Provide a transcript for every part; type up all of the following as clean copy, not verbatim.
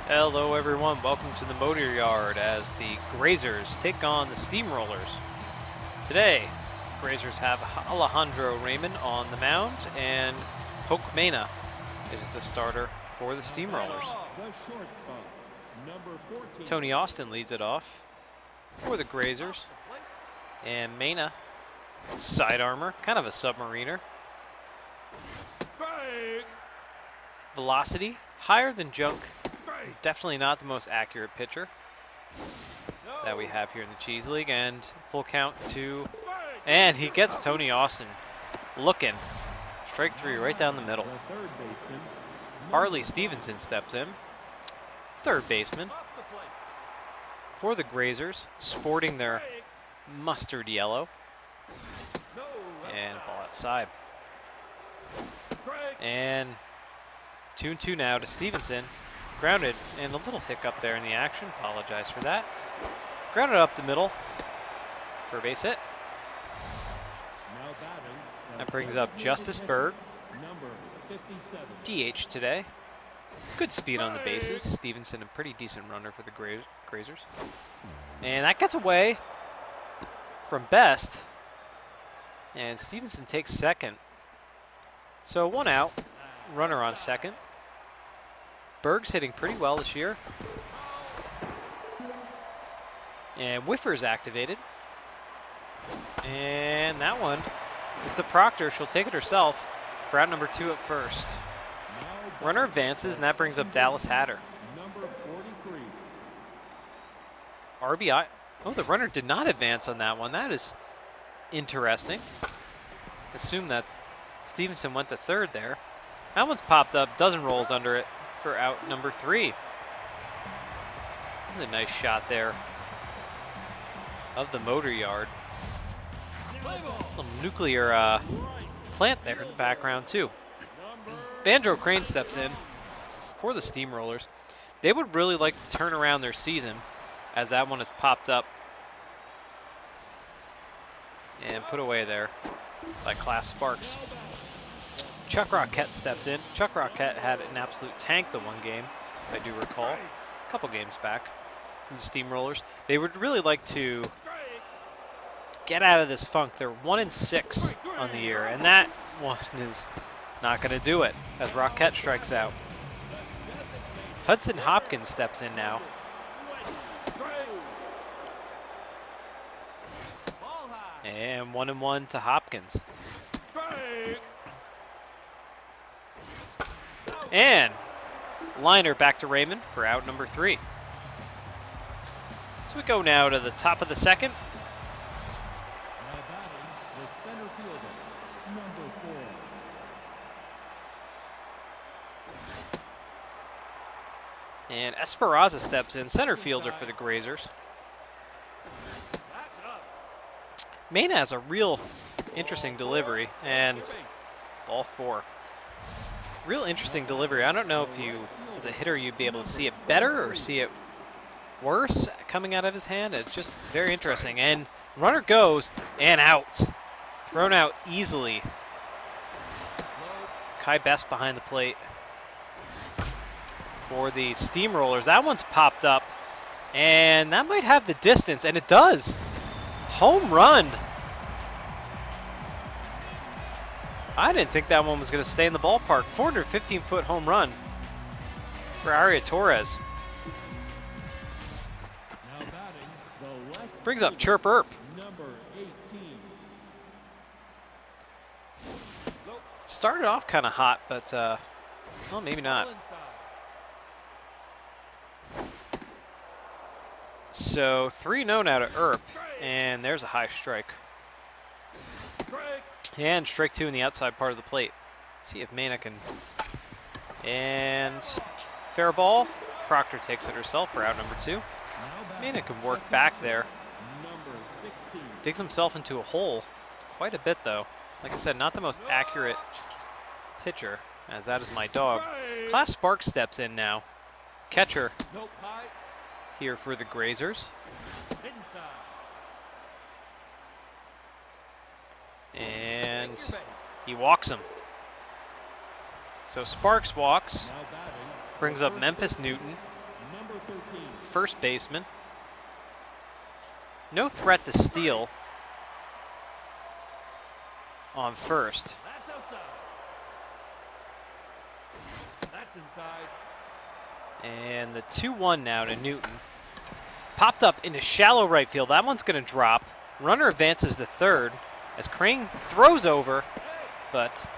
Hello everyone, welcome to the Motor Yard as the Grazers take on the Steamrollers. Today, Grazers have Alejandro Raymond on the mound and Poke Mena is the starter for the Steamrollers. Tony Austin leads it off for the Grazers. And Mena, side armor, kind of a submariner. Velocity, higher than Junk. Definitely not the most accurate pitcher that we have here in the Cheese League. And full count to, and he gets Tony Austin looking. Strike three right down the middle. Harley Stevenson steps in. Third baseman for the Grazers, sporting their mustard yellow. And ball outside. And 2-2 now to Stevenson. Grounded, and a little hiccup there in the action. Apologize for that. Grounded up the middle for a base hit. That brings up Justice Berg. DH today. Good speed on the bases. Stevenson, a pretty decent runner for the Grazers. And that gets away from Best. And Stevenson takes second. So one out, runner on second. Berg's hitting pretty well this year. And Whiffer's activated. And that one is to Proctor. She'll take it herself for out number 2 at first. Runner advances, and that brings up Dallas Hatter. RBI. Oh, the runner did not advance on that one. That is interesting. Assume that Stevenson went to third there. That one's popped up. Dozen rolls under it for out number 3. That was a nice shot there of the Motor Yard. Little nuclear plant there in the background too. Banjo Crane steps in for the Steamrollers. They would really like to turn around their season, as that one has popped up and put away there by Class Sparks. Chuck Rockett steps in. Chuck Rockett had an absolute tank the one game, I do recall, a couple games back from the Steamrollers. They would really like to get out of this funk. They're 1-6 on the year, and that one is not going to do it as Rockett strikes out. Hudson Hopkins steps in now. And 1-1 to Hopkins. And liner back to Raymond for out number 3. So we go now to the top of the second. And Esperanza steps in, center fielder for the Grazers. Mena has a real interesting delivery, and ball 4. Real interesting delivery. I don't know if you, as a hitter, you'd be able to see it better or see it worse coming out of his hand. It's just very interesting. And runner goes and out. Thrown out easily. Kai Best behind the plate for the Steamrollers. That one's popped up, and that might have the distance, and it does. Home run. I didn't think that one was going to stay in the ballpark. 415-foot home run for Aria Torres. Brings up Chirp Earp. Started off kind of hot, but, well, maybe not. So 3-0 now to Earp, and there's a high strike. And strike 2 in the outside part of the plate. See if Mena can. And fair ball. Proctor takes it herself for out number 2. Mena can work back there. Digs himself into a hole quite a bit, though. Like I said, not the most accurate pitcher, as that is my dog. Class Sparks steps in now. Catcher here for the Grazers. And he walks him. So Sparks walks, brings up Memphis Newton. first baseman. No threat to steal on first. That's outside. That's inside. And the 2-1 now to Newton. Popped up into shallow right field. That one's going to drop. Runner advances to third as Crane throws over, but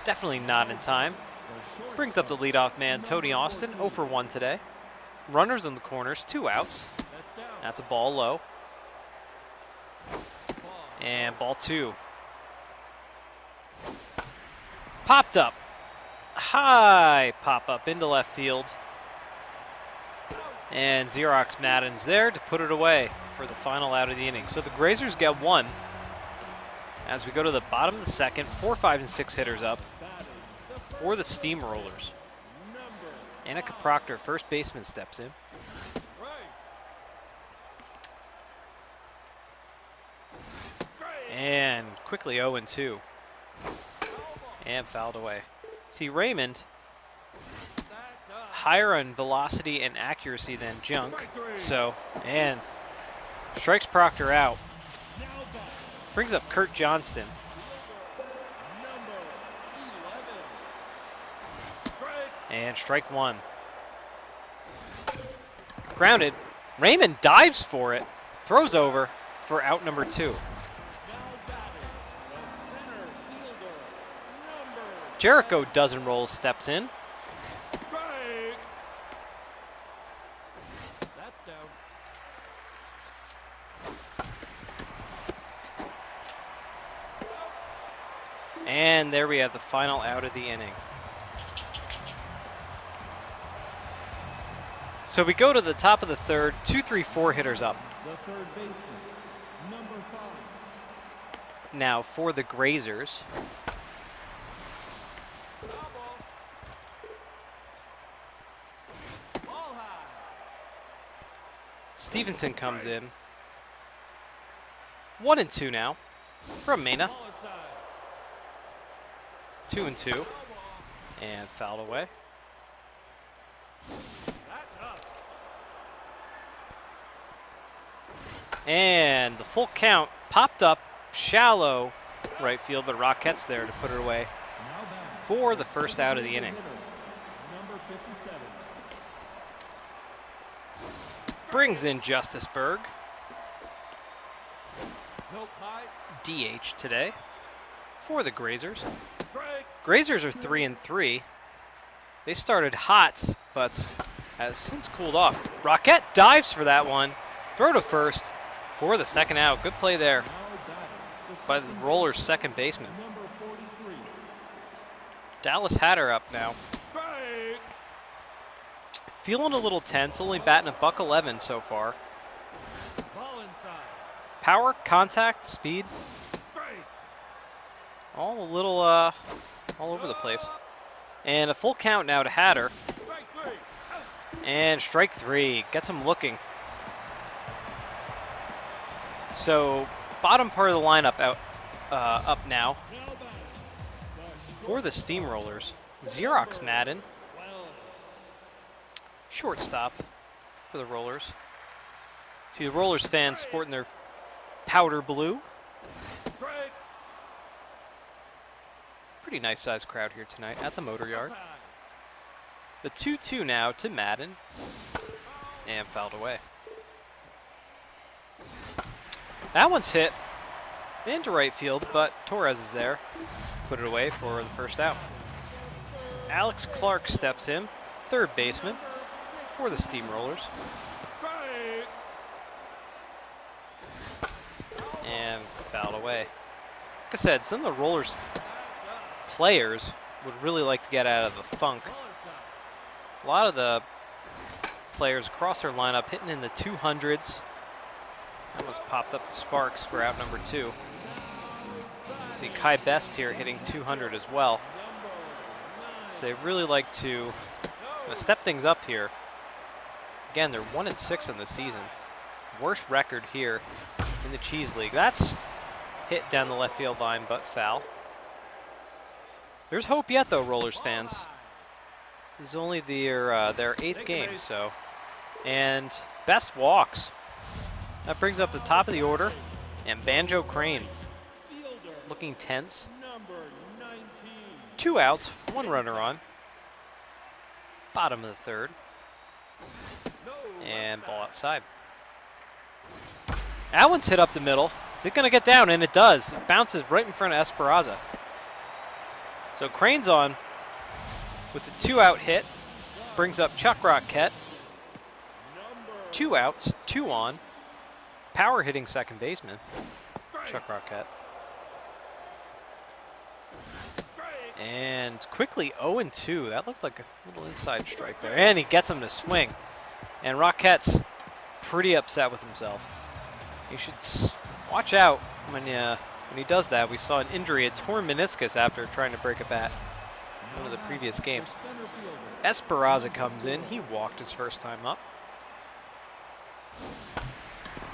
definitely not in time. Brings up the leadoff man, Tony Austin, 0 for 1 today. Runners in the corners, 2 outs. That's a ball low. And ball 2. Popped up. High pop up into left field. And Xerox Madden's there to put it away for the final out of the inning. So the Grazers get 1. As we go to the bottom of the second, 4, 5, and 6 hitters up for the Steamrollers. Annika Proctor, first baseman, steps in. And quickly 0-2. And fouled away. See, Raymond, higher on velocity and accuracy than Junk. So, and strikes Proctor out. Brings up Kurt Johnston. And strike 1. Grounded. Raymond dives for it. Throws over for out number 2. Jericho dozen rolls, steps in. That's down. And there we have the final out of the inning. So we go to the top of the third, 2, 3, 4 hitters up. The third baseman, number 5. Now for the Grazers. Ball high. Stevenson comes in. 1-2 now from Mena. Ball inside. 2-2. And fouled away. That's up. And the full count popped up shallow right field, but Rockett's there to put it away Now back for the first out of the inning. number 57. Brings in Justice Berg, Nope, high. DH today for the Grazers. Break. Grazers are 3-3. They started hot, but have since cooled off. Rockette dives for that one. Throw to first for the second out. Good play there Now batting. by the Rollers' second baseman. Number 43. Dallas Hatter up now. Break. Feeling a little tense, only batting $111 so far. Ball inside. Power, contact, speed, Break. all a little all over the place. And a full count now to Hatter. Strike 3. Out. And strike 3, gets him looking. So bottom part of the lineup out up now Now batting. for the Steamrollers. Xerox Madden, 12. shortstop for the Rollers. See the Rollers fans sporting their powder blue. Break. Pretty nice sized crowd here tonight at the Motor Yard. Outside. The 2-2 now to Madden. And fouled away. That one's hit into right field, but Torres is there. Put it away for the first out. Alex Clark steps in, third baseman for the Steamrollers. Break. And fouled away. Like I said, some of the Rollers players would really like to get out of the funk. Ball inside. A lot of the players across their lineup hitting in the 200s. That was popped up to Sparks for out number 2. See Kai Best here hitting 200 as well. So they really like to step things up here. Again, they're 1-6 in the season. Worst record here in the Cheese League. That's hit down the left field line, but foul. There's hope yet, though, Rollers fans. This is only their 8th game, so And best walks. That brings up the top of the order. And Banjo Crane Fielder looking tense. number 19. 2 outs, 1 runner on. Bottom of the third. No And ball outside. outside. That one's hit up the middle. Is it going to get down? And it does. It bounces right in front of Esperanza. So Crane's on with the 2-out hit. Brings up Chuck Rockett. 2 outs, 2 on. Power hitting second baseman, Chuck Rockett. And quickly 0-2. That looked like a little inside strike there. And he gets him to swing. And Rockett's pretty upset with himself. He should watch out when he does that. We saw an injury, a torn meniscus after trying to break a bat in one of the previous games. Esperanza comes in. He walked his first time up.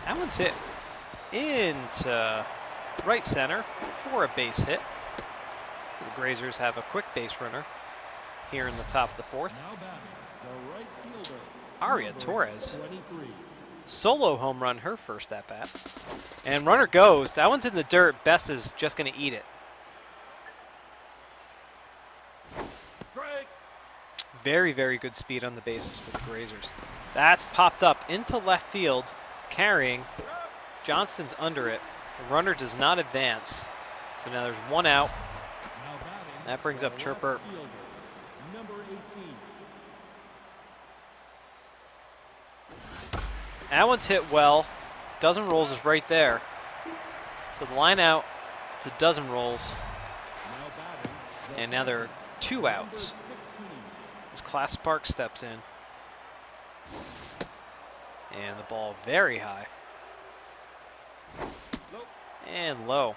That one's hit into right center for a base hit. The Grazers have a quick base runner here in the top of the fourth. Aria Torres. Solo home run, her first at bat. And runner goes. That one's in the dirt. Best is just going to eat it. Very, very good speed on the bases for the Grazers. That's popped up into left field, carrying. Johnston's under it. The runner does not advance. So now there's 1 out. That brings up Chirper. Number 18. That one's hit well. Dozen rolls is right there. So the line out to dozen rolls. And now there are 2 outs. As Class Spark steps in. And the ball very high. And low.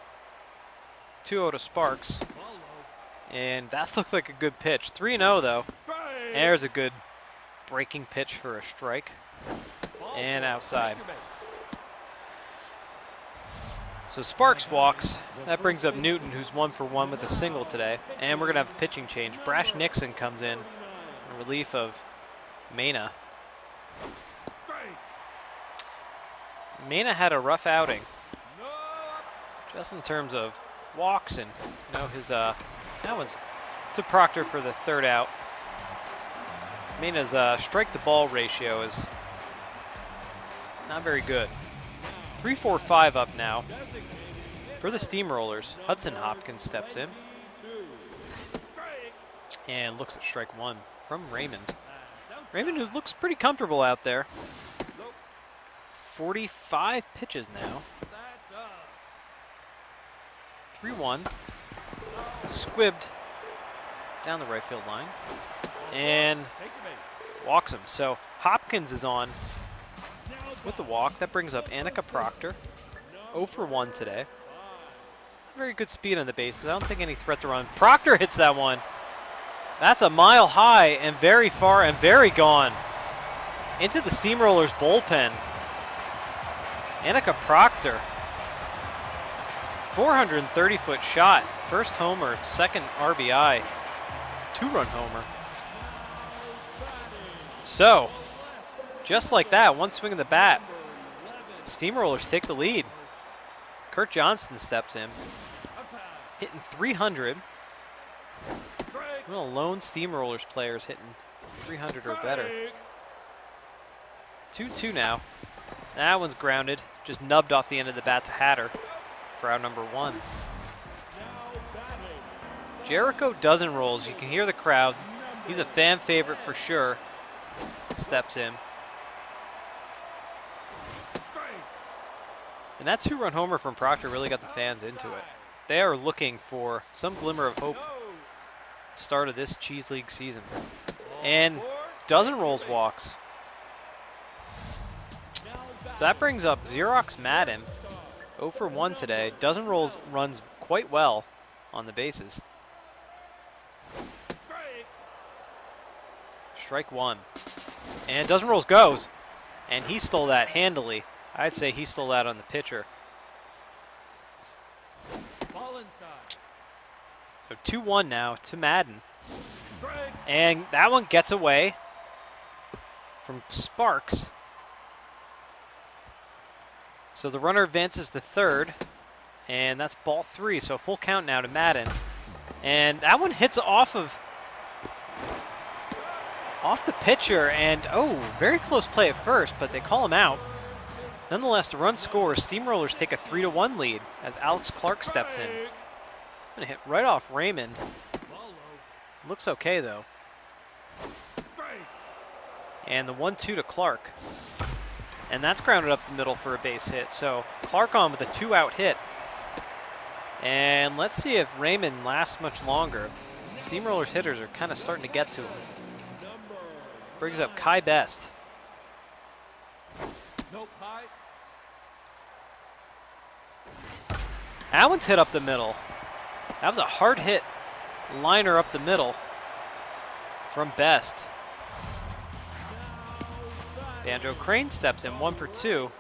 2-0 to Sparks. And that looked like a good pitch. 3-0 though. There's a good breaking pitch for a strike. And outside. So Sparks walks. That brings up Newton, who's 1 for 1 with a single today. And we're going to have a pitching change. Brash Nixon comes in relief of Mena. Mena had a rough outing. Just in terms of walks and his that was to Proctor for the 3rd out. Mena's strike to ball ratio is not very good. 3-4-5 up now for the Steamrollers. Hudson Hopkins steps in and looks at strike 1 from Raymond. Raymond, who looks pretty comfortable out there. 45 pitches now. 3-1. Squibbed down the right field line. And walks him. So Hopkins is on with the walk. That brings up Annika Proctor. 0 for 1 today. Very good speed on the bases. I don't think any threat to run. Proctor hits that one. That's a mile high and very far and very gone. Into the Steamrollers bullpen. Annika Proctor. 430-foot shot. First homer, 2nd RBI. 2-run homer. So, just like that, 1 swing of the bat. Steamrollers take the lead. Kurt Johnston steps in. Hitting 300. One of the lone Steamrollers players hitting 300 or better. 2-2 now. That one's grounded. Just nubbed off the end of the bat to Hatter for out number 1. Jericho dozen rolls. You can hear the crowd. He's a fan favorite for sure. Steps in. And that 2-run homer from Proctor really got the fans into it. They are looking for some glimmer of hope. Start of this Cheese League season. And dozen rolls walks. So that brings up Xerox Madden. 0 for 1 today. Dozen rolls runs quite well on the bases. Strike 1. And dozen rolls goes. And he stole that handily. I'd say he stole that on the pitcher. So 2-1 now to Madden. And that one gets away from Sparks. So the runner advances to third, and that's ball 3. So full count now to Madden. And that one hits off the pitcher, and oh, very close play at first, but they call him out. Nonetheless, the run scores. Steamrollers take a 3-1 lead as Alex Clark steps in. Gonna hit right off Raymond. Looks okay though. And the 1-2 to Clark. And that's grounded up the middle for a base hit. So Clark on with a 2-out hit. And let's see if Raymond lasts much longer. Steamrollers hitters are kind of starting to get to him. Brings up Kai Best. That one's hit up the middle. That was a hard hit liner up the middle from Best. Banjo Crane steps in, 1 for 2.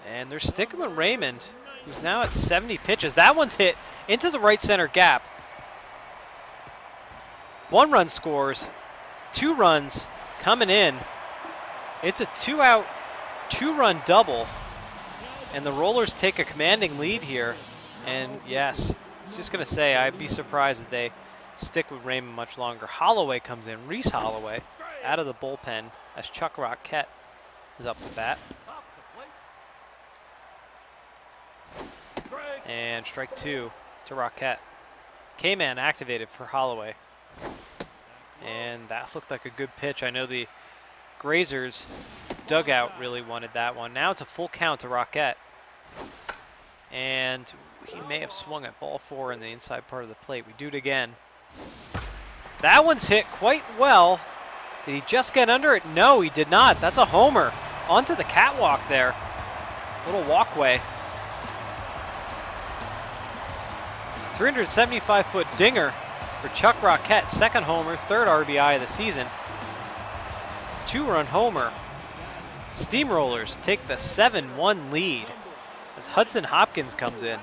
And they're sticking with Raymond, who's now at 70 pitches. That one's hit into the right center gap. 1 run scores, 2 runs coming in. It's a 2-out, 2-run double. And the Rollers take a commanding lead here. And yes, I was just going to say, I'd be surprised if they stick with Raymond much longer. Holloway comes in, Reese Holloway, out of the bullpen as Chuck Rockett is up to bat. And strike 2 to Rockett. K-Man activated for Holloway. And that looked like a good pitch. I know the Grazers dugout really wanted that one. Now it's a full count to Rockett. And he may have swung at ball 4 in the inside part of the plate. We do it again. That one's hit quite well. Did he just get under it? No, he did not. That's a homer. Onto the catwalk there. Little walkway. 375-foot dinger for Chuck Rockett. 2nd homer, 3rd RBI of the season. 2-run homer. Steamrollers take the 7-1 lead as Hudson Hopkins comes in.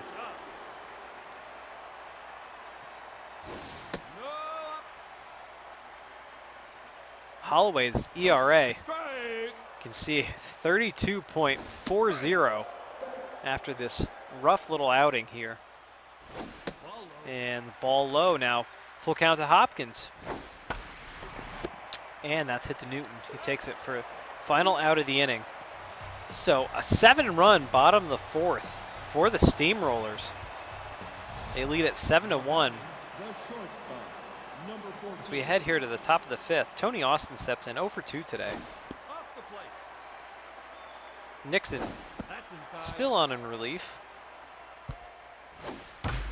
Holloway's ERA, you can see 32.40 after this rough little outing here. And the ball low now, full count to Hopkins. And that's hit to Newton. He takes it for final out of the inning. So a 7-run bottom of the 4th for the Steamrollers. They lead at 7-1. As we head here to the top of the 5th, Tony Austin steps in 0 for 2 today. Nixon still on in relief.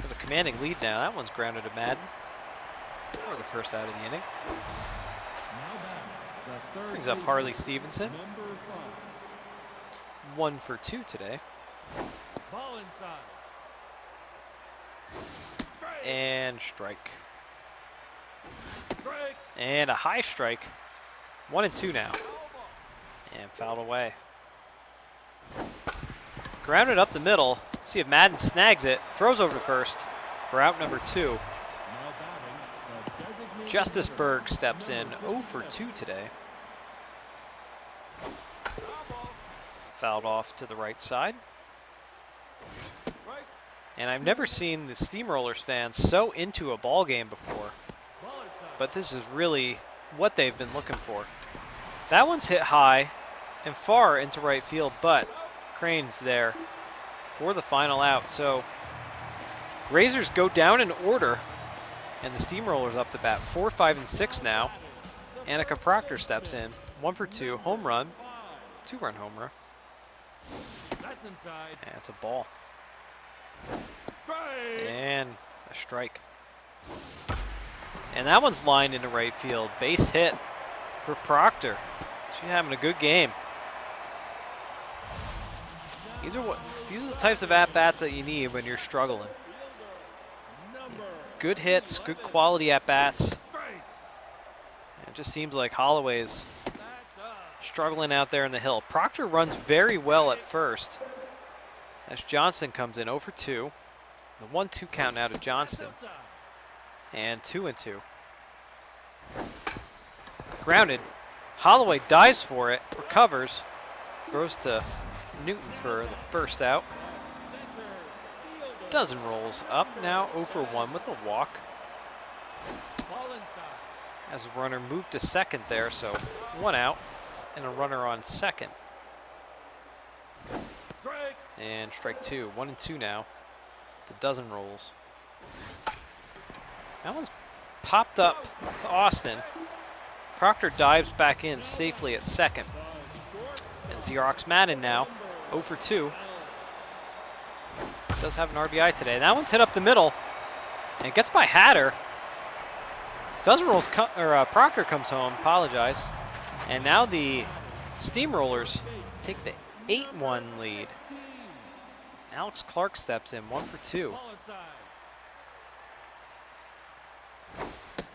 Has a commanding lead now. That one's grounded to Madden for the first out of the inning. Brings up Harley Stevenson. 1 for 2 today. And strike. And a high strike. 1-2 now. And fouled away. Grounded up the middle. Let's see if Madden snags it. Throws over to first for out number 2. Justice Berg steps in 0 for 2 today. Fouled off to the right side. And I've never seen the Steamrollers fans so into a ball game before. But this is really what they've been looking for. That one's hit high and far into right field, but Crane's there for the final out. So Grazers go down in order, and the Steamrollers up to bat. 4, 5, and 6 now. Annika Proctor steps in. 1 for 2, home run, 2-run homer. And it's a ball. And a strike. And that one's lined into right field. Base hit for Proctor. She's having a good game. These are the types of at-bats that you need when you're struggling. Good hits, good quality at-bats. It just seems like Holloway's struggling out there in the hill. Proctor runs very well at first as Johnston comes in 0 for 2. The 1-2 count now to Johnston. And 2-2. Grounded Holloway dives for it, recovers, throws to Newton for the first out. Dozen rolls up now 0 for 1 with a walk. Ball inside. As a runner moved to second there, so 1 out and a runner on second. Strike. And strike 2. 1 and 2 now. It's a dozen rolls. That one's popped up to Austin. Proctor dives back in safely at second. And Xerox Madden now 0 for 2. Does have an RBI today. That one's hit up the middle and it gets by Hatter. Dozen rolls, Proctor comes home, apologize. And now the Steamrollers take the 8-1 lead. Alex Clark steps in, 1 for 2. Ball inside.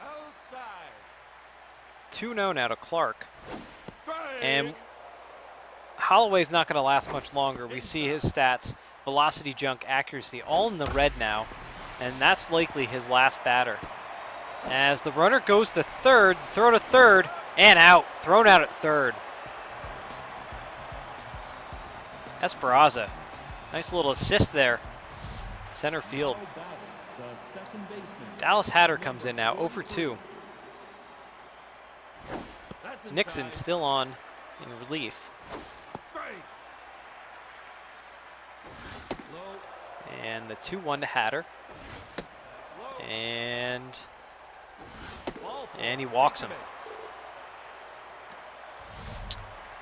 Outside. 2-0 now to Clark. Strike. And Holloway's not going to last much longer. We see his stats, velocity, junk, accuracy, all in the red now. And that's likely his last batter. As the runner goes to third, throw to third, and out. Thrown out at third. Esperanza. Nice little assist there. Center field. The second baseman. Dallas Hatter comes in now, 0 for 2. That's inside. Nixon still on in relief. Strike. Low. And the 2-1 to Hatter. Low. And Ball four. he walks him.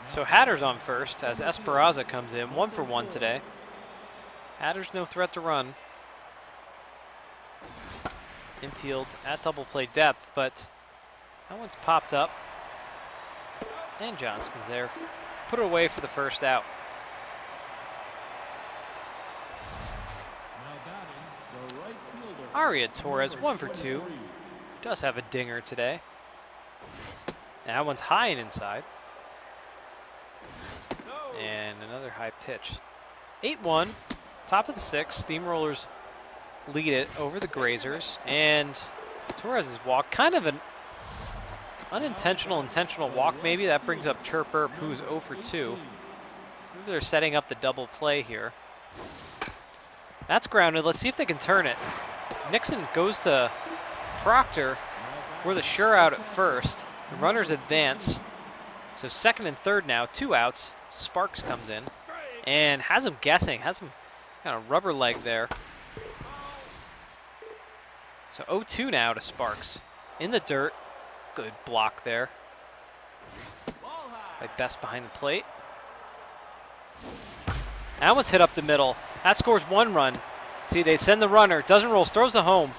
So Hatter's on first as Esperanza comes in, 1 for 1 today. Hatter's no threat to run. Infield at double play depth, but that one's popped up. And Johnston's there. Put it away for the first out. Now batting, the right fielder. Aria Torres, 1 for 2. Does have a dinger today. And that one's high and inside. No. And another high pitch. 8-1, top of the 6th. Steamrollers lead it over the Grazers. And Torres' walk, kind of an unintentional, intentional walk maybe. That brings up Chirper, who's 0 for 2. Maybe they're setting up the double play here. That's grounded. Let's see if they can turn it. Nixon goes to Proctor for the sure out at first. The runners advance. So second and third now, 2 outs. Sparks comes in and has him guessing, has him kind of rubber leg there. So 0-2 now to Sparks. In the dirt. Good block there Ball high. by Best behind the plate. That one's hit up the middle. That scores 1 run. See, they send the runner. Doesn't roll, throws it home.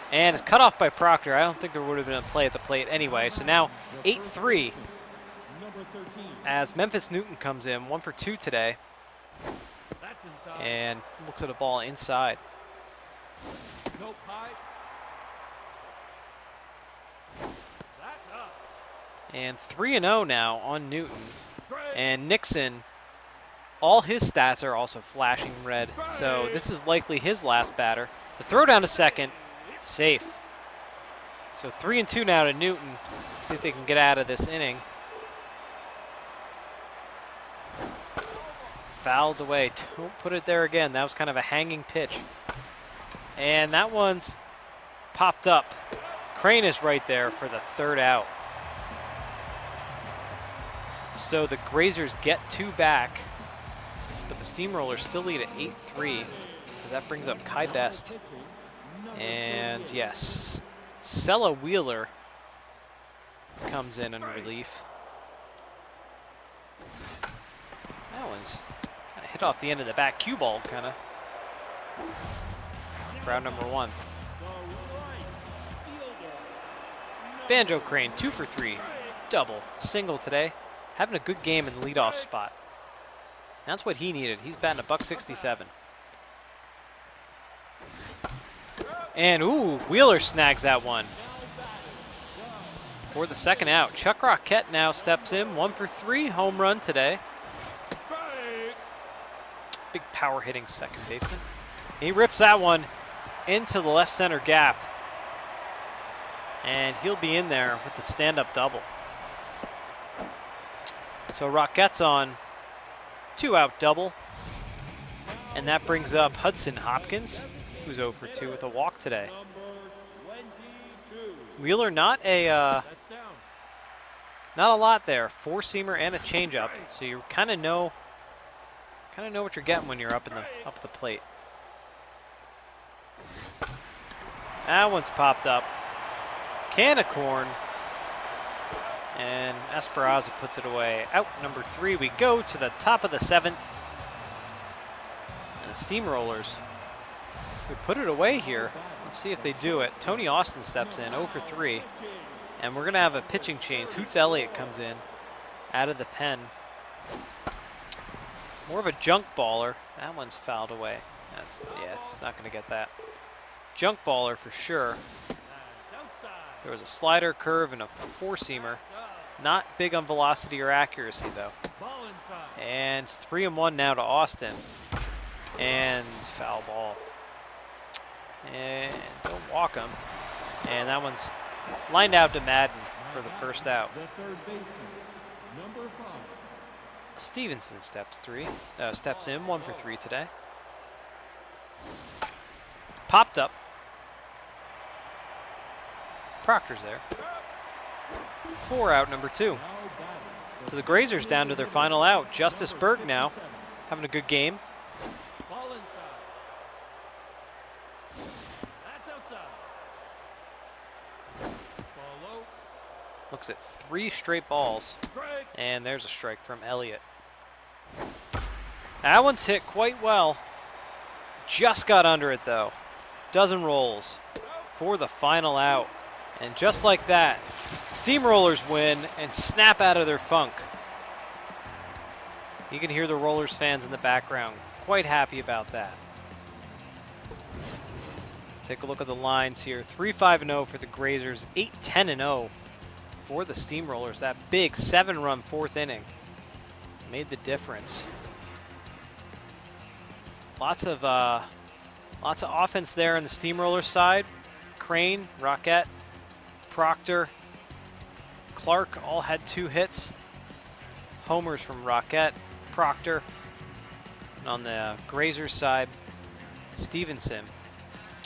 And it's cut off by Proctor. I don't think there would have been a play at the plate anyway. So now 8-3 Number 13. as Memphis Newton comes in, 1 for 2 today. That's inside. And looks at a ball inside. Nope, high. That's up. And 3-0 now on Newton. Strike. And Nixon, all his stats are also flashing red. So this is likely his last batter. The throw down to second, safe. So 3-2 now to Newton. See if they can get out of this inning. Fouled away. Don't put it there again. That was kind of a hanging pitch. And that one's popped up. Crane is right there for the third out. So the Grazers get 2 back, but the Steamrollers still lead at 8-3, as that brings up Kai Best. And yes, Sella Wheeler comes in relief. That one's kind of hit off the end of the back cue ball, kind of. Round number 1. The right fielder. Banjo Crane, 2 for 3, double, single today. Having a good game in the leadoff spot. That's what he needed. He's batting $167. And ooh, Wheeler snags that one. For the second out, Chuck Roquette now steps in, 1 for 3, home run today. Strike. Big power hitting second baseman. He rips that one into the left center gap. And he'll be in there with a stand-up double. So Rockette's on 2-out double. And that brings up Hudson Hopkins, who's 0 for 2 with a walk today. Number 22. Wheeler, not a lot there. 4-seamer and a changeup, so you kind of know what you're getting when you're up at the plate. That one's popped up. Can of corn. And Esperanza puts it away. Out number 3. We go to the top of the 7th. And the Steamrollers would put it away here. Let's see if they do it. Tony Austin steps in, 0 for 3. And we're going to have a pitching change. Hoots Elliott comes in out of the pen. More of a junk baller. That one's fouled away. Yeah, he's not going to get that. Junk baller for sure. There was a slider, curve, and a 4-seamer. Not big on velocity or accuracy, though. And it's 3-1 now to Austin. And foul ball. And don't walk him. And that one's lined out to Madden for the first out. The third baseman, number 5. Stevenson steps in, 1 for 3 today. Popped up. Proctor's there. 4 out, number 2. So the Grazers down to their final out. Justice Berg now having a good game. Ball inside. That's outside. Ball low. Looks at 3 straight balls. Strike. And there's a strike from Elliott. That one's hit quite well. Just got under it, though. Dozen rolls for the final out. And just like that, Steamrollers win and snap out of their funk. You can hear the Rollers fans in the background. Quite happy about that. Let's take a look at the lines here. 3-5-0 for the Grazers. 8-10-0 for the Steamrollers. That big 7-run 4th inning made the difference. Lots of offense there on the Steamroller side. Crane, Rockette, Proctor, Clark all had 2 hits. Homers from Rockette, Proctor. And on the Grazers side, Stevenson.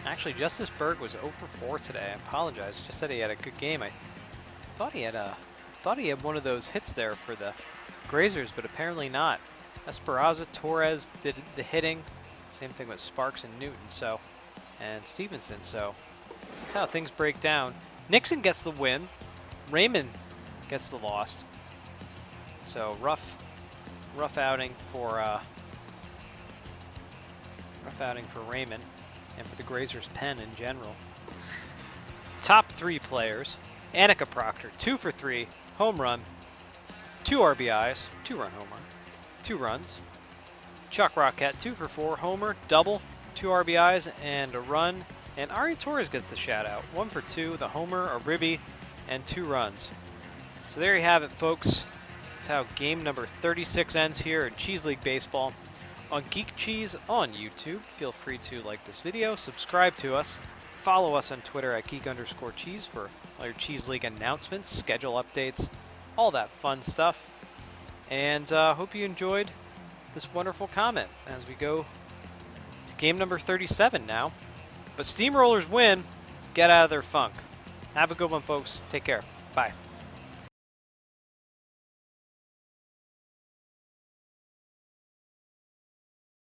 Actually, Justice Berg was 0 for 4 today. I apologize. Just said he had a good game. I thought he had one of those hits there for the Grazers, but apparently not. Esperanza, Torres did the hitting. Same thing with Sparks and Newton, and Stevenson. So that's how things break down. Nixon gets the win. Raymond gets the loss. So rough outing for Raymond and for the Grazers pen in general. Top 3 players: Annika Proctor, 2 for 3, home run, 2 RBIs, 2-run home run, 2 runs. Chuck Rockette, 2 for 4, homer, double, 2 RBIs, and a run. And Ari Torres gets the shout out. 1 for 2, the homer, a ribby, and 2 runs. So there you have it, folks. That's how game number 36 ends here in Cheese League Baseball on Geek Cheese on YouTube. Feel free to like this video, subscribe to us, follow us on Twitter at geek_cheese for all your Cheese League announcements, schedule updates, all that fun stuff. And hope you enjoyed this wonderful comment as we go to game number 37 now. But Steamrollers win, get out of their funk. Have a good one, folks. Take care. Bye.